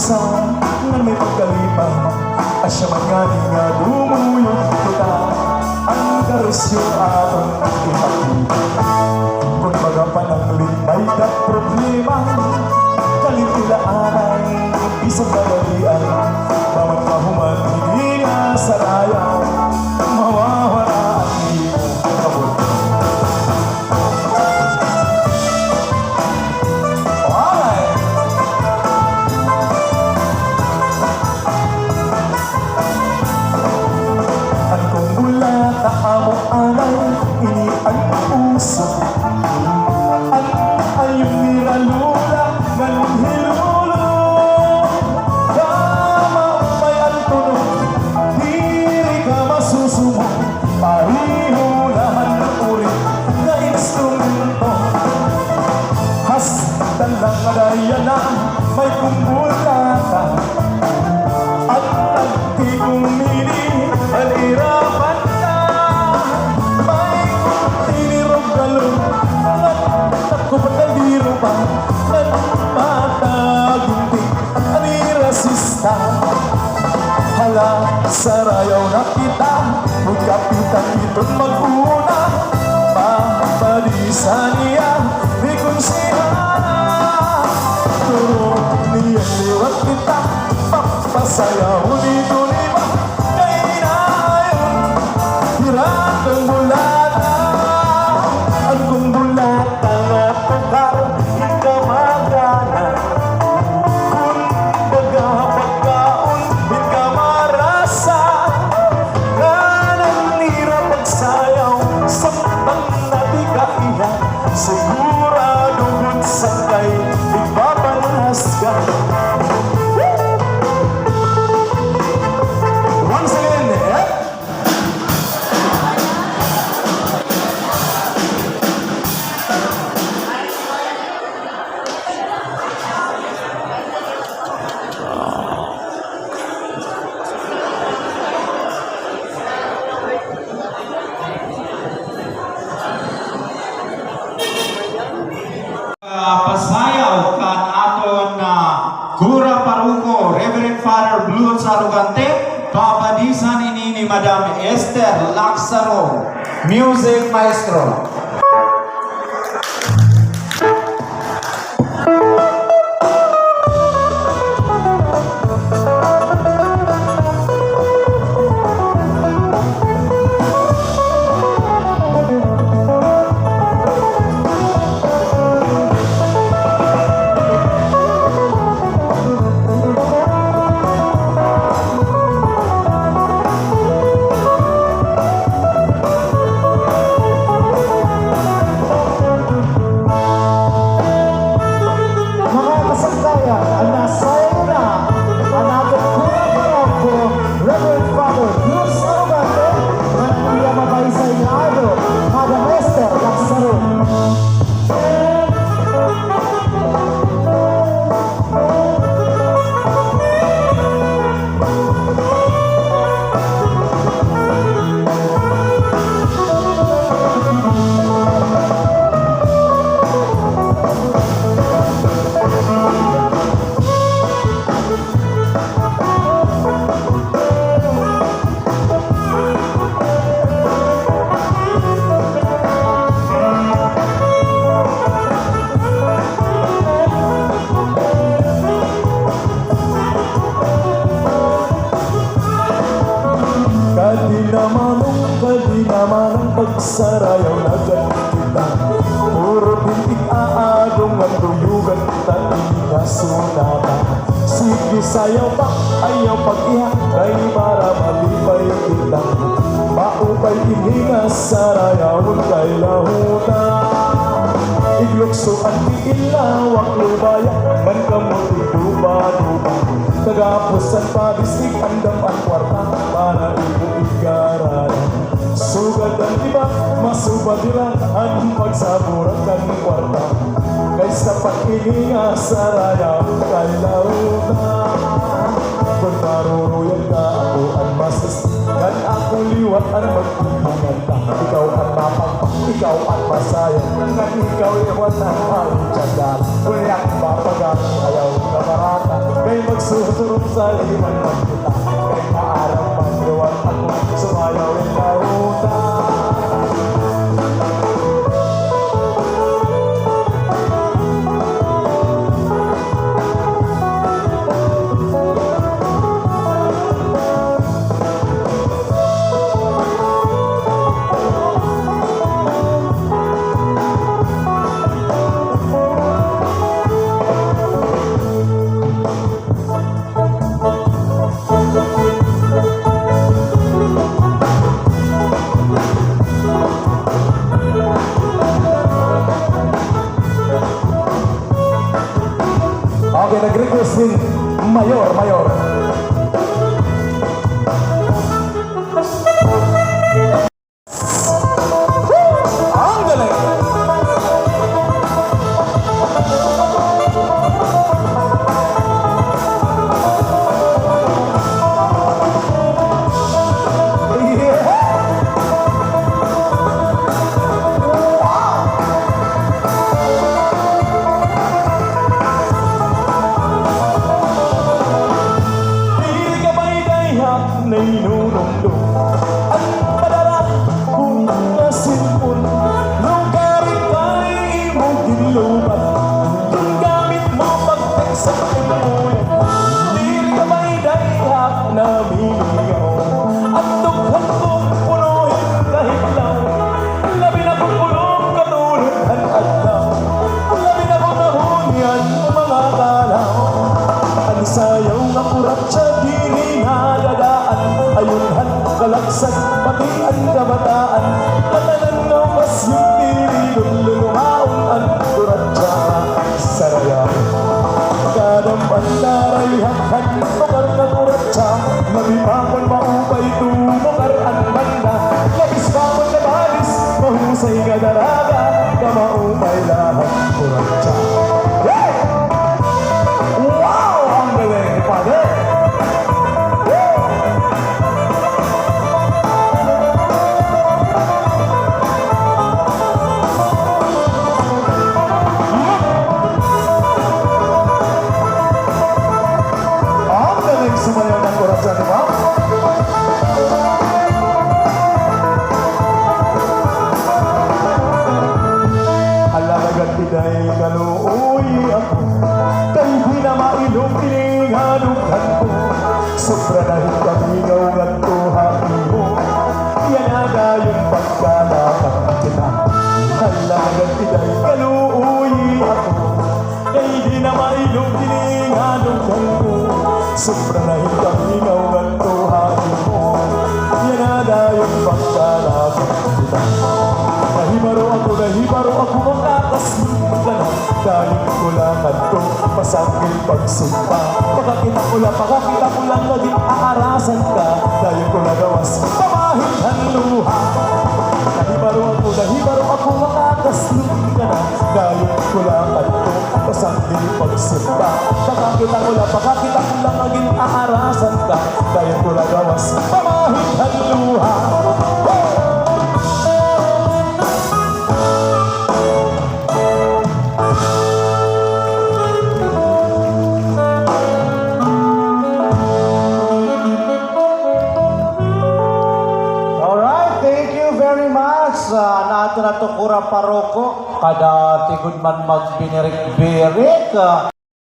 pusa na may pagkalipan at siya man nga dumuyong kita ang karusyo atong ipakita. Kung baga pananglit may kat problema kalintilaan ay isang kadalian bawat mahuman hindi na sarayaw mawawala ang iyong kabot. Amo anay, ini ang puso at ayong niralula ng hilulo. Kamapay ang tunog, diri ka masusumo, parihulahan ng ulit na instrumento. Hastan lang madaya na may kumbulata at nagtikumili ang irapan. Kupagkaliro pa at matagunting at irasista. Hala, sarayaw na kita, magkapitan itong mag-una. Papalisan niya, di konsihana. Turo niya liwat kita, papasayaw dito lima. Kaya inayon, hirap ang bulata. Ang kumbulata nga pagkar, ikaw magana. Kung baga pagkaon, ikaw marasa. Na nanira pagsayaw, sampang na di kaiya. Sigurado kung sakay, ipapanas ka. Once again, pasayaw kan aton Gura Paruko, Reverend Father Blue Sarugante, papadisan ini ni Madam Esther Laksaro, Music Maestro. Kadi naman ang pagsarayaw na kita. Puro bintik aagong ang tuyugan tali na sunata. Sige sayaw pa, ayaw pag-iha, kay para malipay kita. Maupay ininga sarayaw kay lahuta. Iglukso ang tiilawak lubaya, man kamuti duba-duba. Tagapos ang pabisig, andam ang kwarta, para ibu-igaran. Sugad ang iba, masubad nila ang pagsaburan ng kwarta. Kaysa pag-ininga sarayaw kay lauta. Kung maruruyag ka ako ang masis, kan ako liwat ang magpipanganta. Ikaw ang mapagpak, ikaw ang masaya, nang ikaw iwan ang alitsyagan. Uliyak mapagang ayaw na marata, kay susurong sa limang pagkita. Kay maarang magluwag ako, sumayaw ang lautan. Okay, nag-request din Mayor. Ang galing! Nainunundong at padara kung nasinpon lugarin kay imong ginlubat kung gamit mo pagteksa imuyan dili ka may dayhak na miligaw at dughan kong punuhin kahit lang labi na kong pulong katulad ang adlaw labi na kong nahunyan mga kalaw ang sayaw nga kurat sa dili nadadaan ayunhan kalaksan pati ang kabataan katanan ng mas yung tiridon lulumaon ang kuratsa saraya kadang bandaray hakhan tukar na kuratsa mabipakon maupay tumukar ang banda labis pakon na balis mahusay nga daraga kamaupay lahat kuratsa. Wow! Ang galing, Father! Sumayaw ng kurasya, di ba? Alalagat piday kaluoy ako kay di na mailong tininganughan ko sobra na hikamingaw at tuhain mo yan aga yung pagkalakan kita. Alalagat piday kaluoy ako kay di na mailong tininganughan ko sobra na hikamingaw at tuhain mo yan aga yung pagkalakan kita. Nahibaro ako makakasunod ka na dahil kulangan ko pasangil pagsumpa pakakita ko lang naging aarasan ka dahil ko nagawas pamahit ang luha. Nahibaro ako makakasunod ka na dahil kulangan ko pasangil pagsumpa pakakita ko lang naging aarasan ka dahil ko nagawas pamahit ang luha. Nato na to Kura Paroko kada tigod man magbinirik-birik